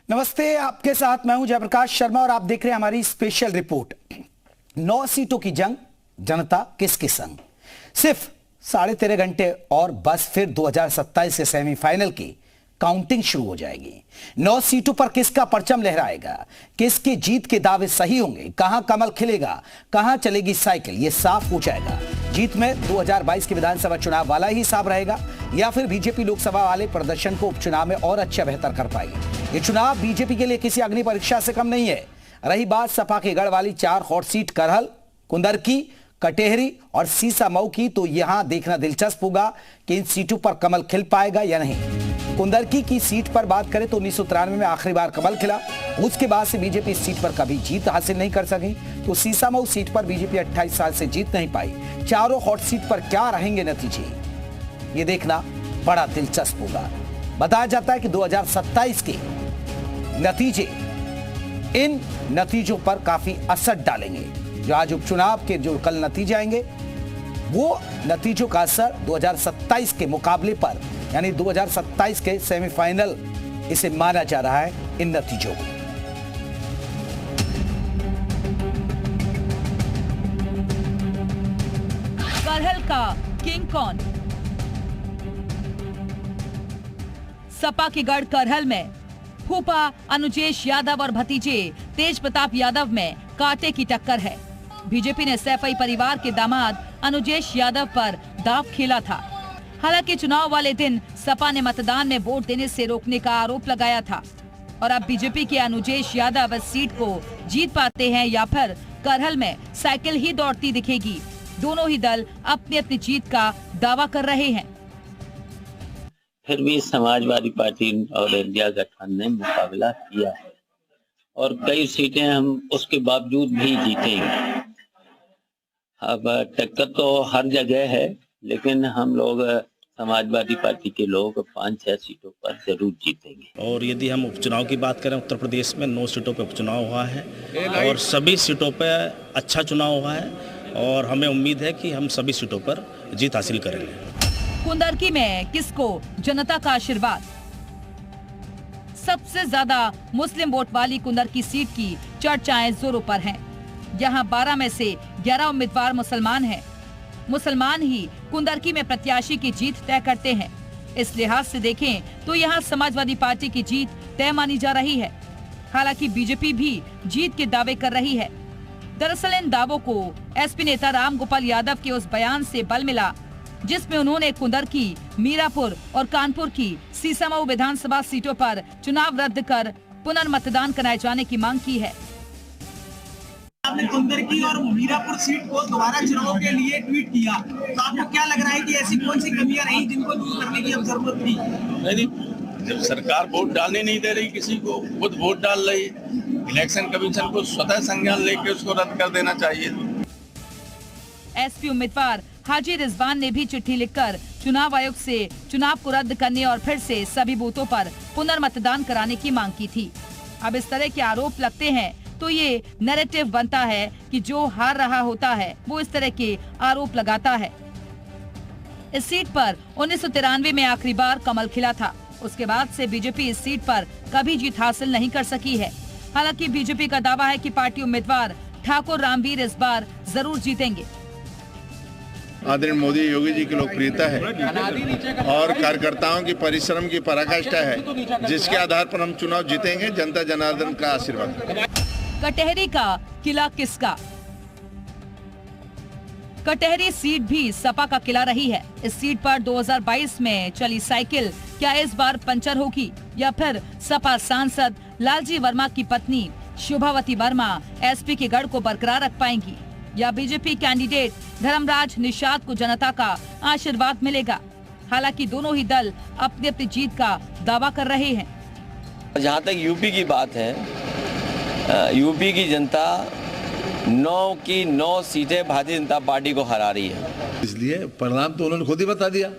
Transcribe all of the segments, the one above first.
नमस्ते, आपके साथ मैं हूं जयप्रकाश शर्मा और आप देख रहे हैं हमारी स्पेशल रिपोर्ट। 9 सीटों की जंग, जनता किसके संग। सिर्फ 13.5 घंटे और बस फिर 2027 के सेमीफाइनल की काउंटिंग शुरू हो जाएगी। 9 सीटों पर किसका परचम लहराएगा, किसकी जीत के दावे सही होंगे, कहां कमल खिलेगा, कहां चलेगी साइकिल, यह साफ हो जाएगा। जीत में 2022 के विधानसभा चुनाव वाला ही हिसाब रहेगा या फिर बीजेपी लोकसभा वाले प्रदर्शन को उपचुनाव में और अच्छा बेहतर कर पाएगी। ये चुनाव बीजेपी के लिए किसी अग्नि परीक्षा से कम नहीं है। रही बात सपा के गढ़ वाली 4 हॉट सीट करहल, कुंदरकी, कटेहरी और सीसामऊ की, तो यहां देखना दिलचस्प होगा कि इन सीटों पर कमल खिल पाएगा या नहीं। कुंदरकी की सीट पर बात करें तो 1993 में आखिरी बार कमल खिला, उसके बाद से बीजेपी इस सीट पर कभी जीत हासिल नहीं कर सकी। तो सीसामऊ सीट पर बीजेपी 28 साल से जीत नहीं पाई। चारों हॉट सीट पर क्या रहेंगे नतीजे, ये देखना बड़ा दिलचस्प होगा। बताया जाता है कि 2027 के नतीजे इन नतीजों पर काफी असर डालेंगे। जो आज उपचुनाव के जो कल नतीजे आएंगे, वो नतीजों का असर 2027 के मुकाबले पर, यानी 2027 के सेमीफाइनल इसे माना जा रहा है इन नतीजों को। करहल का किंग कौन। सपा के गढ़ करहल में फूफा अनुजेश यादव और भतीजे तेज प्रताप यादव में कांटे की टक्कर है। बीजेपी ने सैफई परिवार के दामाद अनुजेश यादव पर दांव खेला था। हालांकि चुनाव वाले दिन सपा ने मतदान में वोट देने से रोकने का आरोप लगाया था और अब बीजेपी के अनुजेश यादव इस सीट को जीत पाते हैं या फिर करहल में साइकिल ही दौड़ती दिखेगी। दोनों ही दल अपनी अपनी जीत का दावा कर रहे हैं। फिर भी समाजवादी पार्टी और इंडिया गठबंधन ने मुकाबला किया है और कई सीटें हम उसके बावजूद भी जीतेंगे। अब टक्कर तो हर जगह है, लेकिन हम लोग समाजवादी पार्टी के लोग 5-6 सीटों पर जरूर जीतेंगे। और यदि हम उपचुनाव की बात करें, उत्तर प्रदेश में 9 सीटों पर उपचुनाव हुआ है और सभी सीटों पर अच्छा चुनाव हुआ है और हमें उम्मीद है कि हम सभी सीटों पर जीत हासिल करेंगे। कुंदरकी में किसको जनता का आशीर्वाद। सबसे ज्यादा मुस्लिम वोट वाली कुंदरकी सीट की चर्चाएं जोरों पर हैं। यहां 12 में से 11 उम्मीदवार मुसलमान हैं। मुसलमान ही कुंदरकी में प्रत्याशी की जीत तय करते हैं। इस लिहाज से देखें तो यहां समाजवादी पार्टी की जीत तय मानी जा रही है। हालांकि बीजेपी भी जीत के दावे कर रही है। दरअसल इन दावों को एसपी नेता राम गोपाल यादव के उस बयान से बल मिला जिसमें उन्होंने कुंदरकी, मीरापुर और कानपुर की सीसामऊ विधानसभा सीटों पर चुनाव रद्द कर पुनर्मतदान कराए जाने की मांग की है। आपने कुंदरकी और मीरापुर सीट को दोबारा चुनाव के लिए ट्वीट किया, तो आपको क्या लग रहा है कि ऐसी कौन सी कमियां रही जिनको दूर करने की अब जरूरत थी? नहीं, जब सरकार वोट डालने नहीं दे रही किसी को, खुद वोट डाल रही, इलेक्शन कमीशन को स्वतः संज्ञान लेके उसको रद्द कर देना चाहिए। एसपी उम्मीदवार हाजी रिजवान ने भी चिट्ठी लिखकर चुनाव आयोग से चुनाव को रद्द करने और फिर से सभी बूथों पर पुनर्मतदान कराने की मांग की थी। अब इस तरह के आरोप लगते हैं तो ये नैरेटिव बनता है कि जो हार रहा होता है वो इस तरह के आरोप लगाता है। इस सीट पर 1993 में आखिरी बार कमल खिला था। उसके बाद से बीजेपी इस सीट पर कभी जीत हासिल नहीं कर सकी है। हालांकि बीजेपी का दावा है कि पार्टी उम्मीदवार ठाकुर रामवीर इस बार जरूर जीतेंगे। आदरणीय मोदी योगी जी की लोकप्रियता है और कार्यकर्ताओं की परिश्रम की पराकाष्ठा है, जिसके आधार पर हम चुनाव जीतेंगे। जनता जनार्दन का आशीर्वाद। कटेहरी का किला किसका। कटेहरी सीट भी सपा का किला रही है। इस सीट पर 2022 में चली साइकिल क्या इस बार पंचर होगी या फिर सपा सांसद लालजी वर्मा की पत्नी शोभावती वर्मा एसपी के गढ़ को बरकरार रख पाएंगी या बीजेपी कैंडिडेट धर्मराज निषाद को जनता का आशीर्वाद मिलेगा। हालांकि दोनों ही दल अपनी अपनी जीत का दावा कर रहे हैं। जहां तक यूपी की बात है, यूपी की जनता 9 की 9 सीटें भारतीय जनता पार्टी को हरा रही है। इसलिए परिणाम तो उन्होंने खुद ही बता दिया,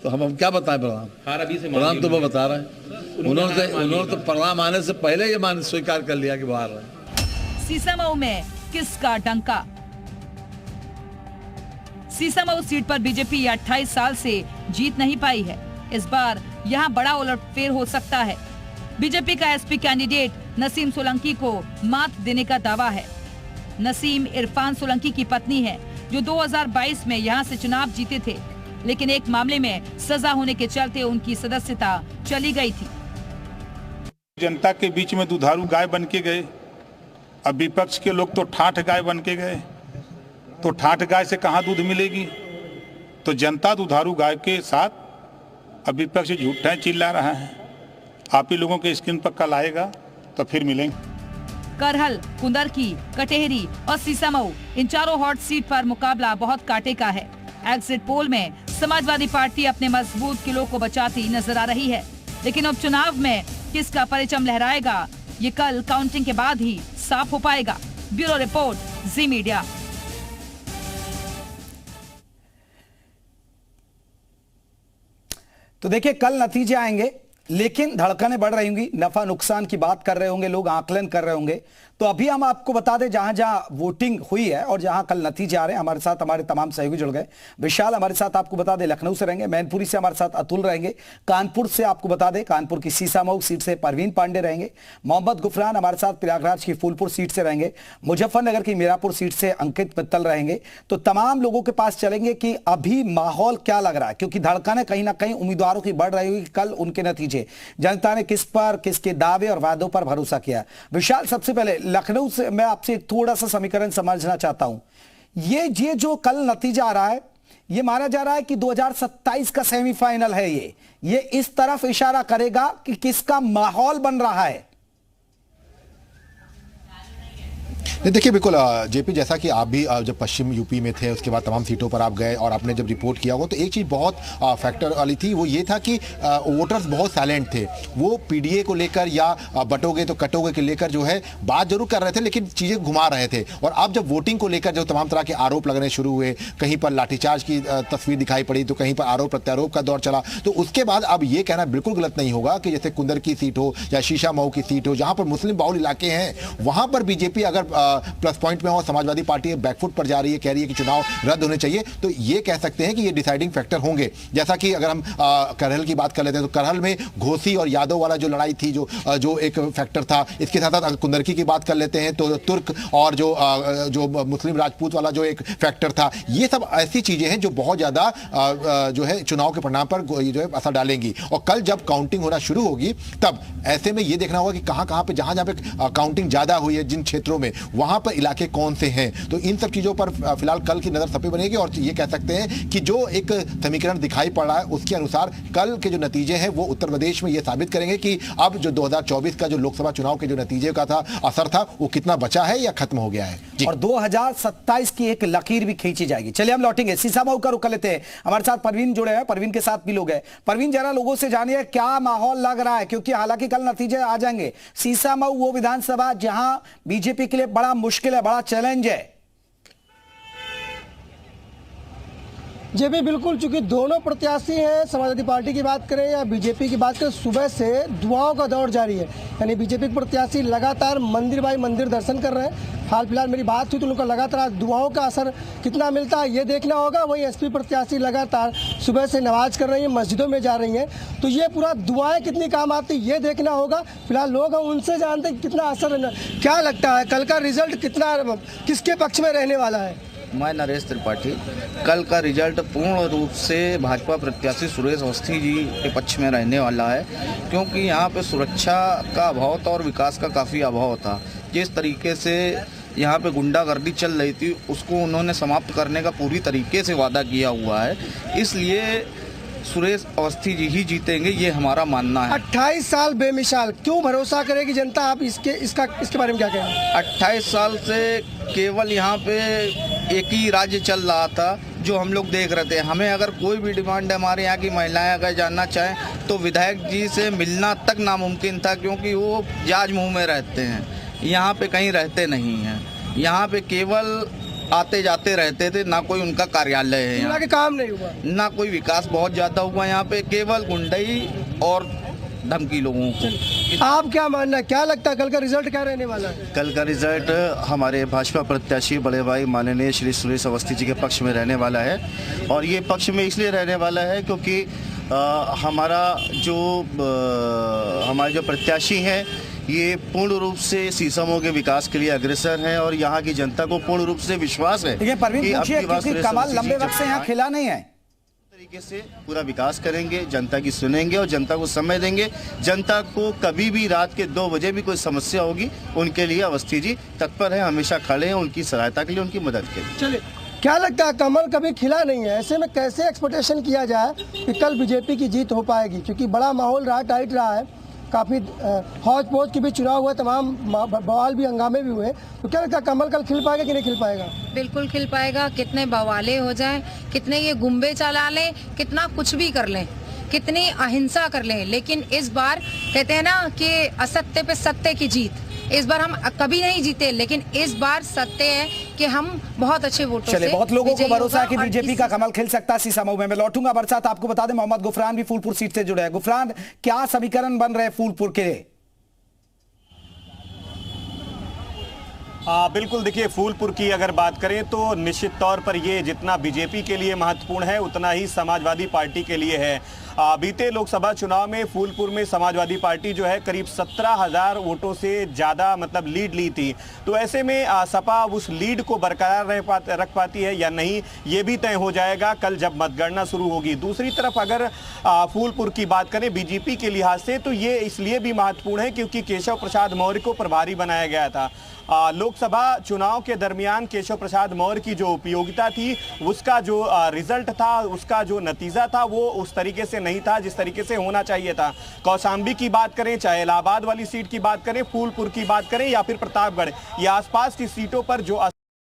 तो हम क्या बताएं। परिणाम तो वो बता रहे हैं। उन्होंने तो परिणाम आने से पहले ये मान स्वीकार कर लिया कि वो हार रहे हैं। सीसामऊ में किसका डंका। सीसामऊ सीट पर बीजेपी 28 साल से जीत नहीं पाई है। इस बार यहां बड़ा उलटफेर हो सकता है। बीजेपी का एसपी कैंडिडेट नसीम सोलंकी को मात देने का दावा है। नसीम इरफान सोलंकी की पत्नी है, जो 2022 में यहां से चुनाव जीते थे, लेकिन एक मामले में सजा होने के चलते उनकी सदस्यता चली गई थी। जनता के बीच में दुधारू गाय बन के गए। अब विपक्ष के लोग तो ठाठ गाय बन के गए, तो ठाठ गाय से कहाँ दूध मिलेगी? तो जनता दुधारू गाय के साथ अब विपक्ष झूठा चिल्ला रहा है। आप ही लोगों के स्क्रीन पर कल आएगा तो फिर मिलेंगे। करहल, कुंदरकी, कटेहरी और सीसामऊ, इन चारों हॉट सीट पर मुकाबला बहुत कांटे का है। एग्जिट पोल में समाजवादी पार्टी अपने मजबूत किलों को बचाती नजर आ रही है, लेकिन उपचुनाव में किसका परचम लहराएगा, ये कल काउंटिंग के बाद ही साफ हो पाएगा। ब्यूरो रिपोर्ट, जी मीडिया। तो देखिए, कल नतीजे आएंगे, लेकिन धड़कनें बढ़ रही होंगी, नफा नुकसान की बात कर रहे होंगे लोग, आकलन कर रहे होंगे। तो अभी हम आपको बता दें जहां जहां वोटिंग हुई है और जहां कल नतीजे आ रहे हैं। हमारे साथ हमारे तमाम सहयोगी जुड़ गए। विशाल हमारे साथ आपको बता दें लखनऊ से रहेंगे, मैनपुरी से हमारे साथ अतुल रहेंगे, कानपुर से आपको बता दें कानपुर की सीसामऊ सीट से परवीन पांडे रहेंगे, मोहम्मद गुफरान हमारे साथ प्रयागराज की फूलपुर सीट से रहेंगे, मुजफ्फरनगर की मीरापुर सीट से अंकित मित्तल रहेंगे। तो तमाम लोगों के पास चलेंगे कि अभी माहौल क्या लग रहा है, क्योंकि धड़कनें कहीं ना कहीं उम्मीदवारों की बढ़ रही होगी। कल उनके नतीजे, जनता ने किस पर, किसके दावे और वादों पर भरोसा किया। विशाल, सबसे पहले लखनऊ से मैं आपसे थोड़ा सा समीकरण समझना चाहता हूं। ये जो कल नतीजा आ रहा है, ये माना जा रहा है कि 2027 का सेमीफाइनल है। ये इस तरफ इशारा करेगा कि किसका माहौल बन रहा है। नहीं, देखिए बिल्कुल जेपी, जैसा कि आप भी जब पश्चिम यूपी में थे, उसके बाद तमाम सीटों पर आप गए और आपने जब रिपोर्ट किया होगा, तो एक चीज़ बहुत फैक्टर वाली थी, वो ये था कि वोटर्स बहुत साइलेंट थे। वो पीडीए को लेकर या बटोगे तो कटोगे के लेकर जो है बात जरूर कर रहे थे, लेकिन चीज़ें घुमा रहे थे। और अब जब वोटिंग को लेकर जो तमाम तरह के आरोप लगने शुरू हुए, कहीं पर लाठीचार्ज की तस्वीर दिखाई पड़ी, तो कहीं पर आरोप प्रत्यारोप का दौर चला, तो उसके बाद अब ये कहना बिल्कुल गलत नहीं होगा कि जैसे कुंदर की सीट हो या शीशामऊ की सीट हो, जहाँ पर मुस्लिम बाहुल इलाके हैं, वहाँ पर बीजेपी अगर प्लस पॉइंट में हो, समाजवादी पार्टी बैकफुट पर जा रही है, कह रही है कि चुनाव रद्द होने चाहिए, तो ये कह सकते हैं कि ये डिसाइडिंग फैक्टर होंगे। जैसा कि अगर हम करहल की बात कर लेते हैं, तो करहल में घोसी और यादव वाला जो लड़ाई थी, जो एक फैक्टर था। इसके साथ साथ अगर कुंदरकी की बात कर लेते हैं, तो तुर्क और जो मुस्लिम राजपूत वाला जो एक फैक्टर था, ये सब ऐसी चीजें हैं जो बहुत ज्यादा जो है चुनाव के परिणाम पर जो है असर डालेंगी। और कल जब काउंटिंग होना शुरू होगी, तब ऐसे में ये देखना होगा कि कहां पे जहां पे काउंटिंग ज्यादा हुई है, जिन क्षेत्रों में, वहां पर इलाके कौन से हैं। तो इन सब चीजों पर फिलहाल कल की नजर सपी बनेगी। और ये कह सकते हैं कि जो एक समीकरण दिखाई पड़ रहा है, उसके अनुसार कल के जो नतीजे हैं वो उत्तर प्रदेश में ये साबित करेंगे कि अब जो 2024 का जो लोकसभा चुनाव के जो नतीजे का था असर था, वो कितना बचा है या खत्म हो गया है। और 2027 की एक लकीर भी खींची जाएगी। चलिए हम लौटेंगे, सीसामऊ का रुख कर लेते हैं। हमारे साथ परवीन जुड़े हैं, परवीन के साथ भी लोग हैं। परवीन, जरा लोगों से जानिए क्या माहौल लग रहा है, क्योंकि हालांकि कल नतीजे आ जाएंगे। सीसामऊ वो विधानसभा जहां बीजेपी के लिए बड़ा मुश्किल है, बड़ा चैलेंज है। जी भी बिल्कुल, चूंकि दोनों प्रत्याशी हैं, समाजवादी पार्टी की बात करें या बीजेपी की बात करें, सुबह से दुआओं का दौर जारी है। यानी बीजेपी के प्रत्याशी लगातार मंदिर बाई मंदिर दर्शन कर रहे हैं। हाल फिलहाल मेरी बात हुई तो उनका लगातार दुआओं का असर कितना मिलता है ये देखना होगा। वहीं एसपी प्रत्याशी लगातार सुबह से नमाज कर रही हैं, मस्जिदों में जा रही हैं, तो ये पूरा दुआएं कितनी काम आती ये देखना होगा। फिलहाल लोग हम उनसे जानते हैं कितना असर, क्या लगता है कल का रिजल्ट कितना किसके पक्ष में रहने वाला है। मैं नरेश त्रिपाठी, कल का रिजल्ट पूर्ण रूप से भाजपा प्रत्याशी सुरेश अवस्थी जी के पक्ष में रहने वाला है, क्योंकि यहाँ पे सुरक्षा का अभाव था और विकास का काफ़ी अभाव था। जिस तरीके से यहाँ पे गुंडागर्दी चल रही थी, उसको उन्होंने समाप्त करने का पूरी तरीके से वादा किया हुआ है, इसलिए सुरेश अवस्थी जी ही जीतेंगे, ये हमारा मानना है। 28 साल बेमिसाल, क्यों भरोसा करेगी जनता, आप इसके बारे में क्या कहेंगे। 28 साल से केवल यहाँ पे एक ही राज्य चल रहा था जो हम लोग देख रहे थे। हमें अगर कोई भी डिमांड है, हमारे यहाँ की महिलाएं अगर जानना चाहें तो विधायक जी से मिलना तक नामुमकिन था, क्योंकि वो जाज मुँह में रहते हैं, यहाँ पे कहीं रहते नहीं हैं। यहाँ पे केवल आते जाते रहते थे, ना कोई उनका कार्यालय है यहाँ के काम नहीं हुआ, ना कोई विकास बहुत ज़्यादा हुआ। यहाँ पे केवल गुंडई और धमकी लोगों को। आप क्या मानना है, क्या लगता है कल का रिजल्ट क्या रहने वाला है। कल का रिजल्ट हमारे भाजपा प्रत्याशी बड़े भाई माननीय श्री सुरेश अवस्थी जी के पक्ष में रहने वाला है। और ये पक्ष में इसलिए रहने वाला है क्योंकि हमारे जो प्रत्याशी हैं ये पूर्ण रूप से सीसमो के विकास के लिए अग्रसर हैं और यहाँ की जनता को पूर्ण रूप से विश्वास है देखिए परवीन पूछिए, क्योंकि कमल लंबे वक्त से यहाँ खिला नहीं है, तरीके से पूरा विकास करेंगे, जनता की सुनेंगे और जनता को समय देंगे। जनता को कभी भी रात के 2 बजे भी कोई समस्या होगी उनके लिए अवस्थी जी तत्पर है, हमेशा खड़े हैं उनकी सहायता के लिए, उनकी मदद के लिए। चलिए, क्या लगता है कमल कभी खिला नहीं है, ऐसे में कैसे एक्सपेक्टेशन किया जाए कि कल बीजेपी की जीत हो पाएगी? क्योंकि बड़ा माहौल रहा, टाइट रहा है, काफ़ी हौज पौज के भी चुनाव हुए, तमाम बवाल भी, हंगामे भी हुए, तो क्या लगता है कमल कल खिल पाएगा कि नहीं खिल पाएगा? बिल्कुल खिल पाएगा। कितने बवाले हो जाएं, कितने ये गुम्बे चला लें, कितना कुछ भी कर लें, कितनी अहिंसा कर लें, लेकिन इस बार कहते हैं ना कि असत्य पे सत्य की जीत। इस बार हम कभी नहीं जीते, लेकिन इस बार सत्य है कि हम बहुत अच्छे वोटों से चले, बहुत लोगों को भरोसा है कि होगा। बीजेपी का कमल खिल सकता है सीसमो में। मैं लौटूंगा बरसात, आपको बता दें मोहम्मद गुफरान भी फूलपुर सीट से जुड़े हैं। गुफरान, क्या समीकरण बन रहे फूलपुर के? बिल्कुल, देखिए फूलपुर की अगर बात करें तो निश्चित तौर पर ये जितना बीजेपी के लिए महत्वपूर्ण है उतना ही समाजवादी पार्टी के लिए है। बीते लोकसभा चुनाव में फूलपुर में समाजवादी पार्टी जो है करीब 17,000 वोटों से ज़्यादा मतलब लीड ली थी। तो ऐसे में सपा उस लीड को बरकरार रख पाती है या नहीं, ये भी तय हो जाएगा कल जब मतगणना शुरू होगी। दूसरी तरफ अगर फूलपुर की बात करें बीजेपी के लिहाज से तो ये इसलिए भी महत्वपूर्ण है क्योंकि केशव प्रसाद मौर्य को प्रभारी बनाया गया था। लोकसभा चुनाव के दरमियान केशव प्रसाद मौर्य की जो उपयोगिता थी, उसका जो रिजल्ट था, उसका जो नतीजा था, वो उस तरीके से नहीं था जिस तरीके से होना चाहिए था। कौशाम्बी की बात करें, चाहे इलाहाबाद वाली सीट की बात करें, फूलपुर की बात करें या फिर प्रतापगढ़, ये आसपास की सीटों पर जो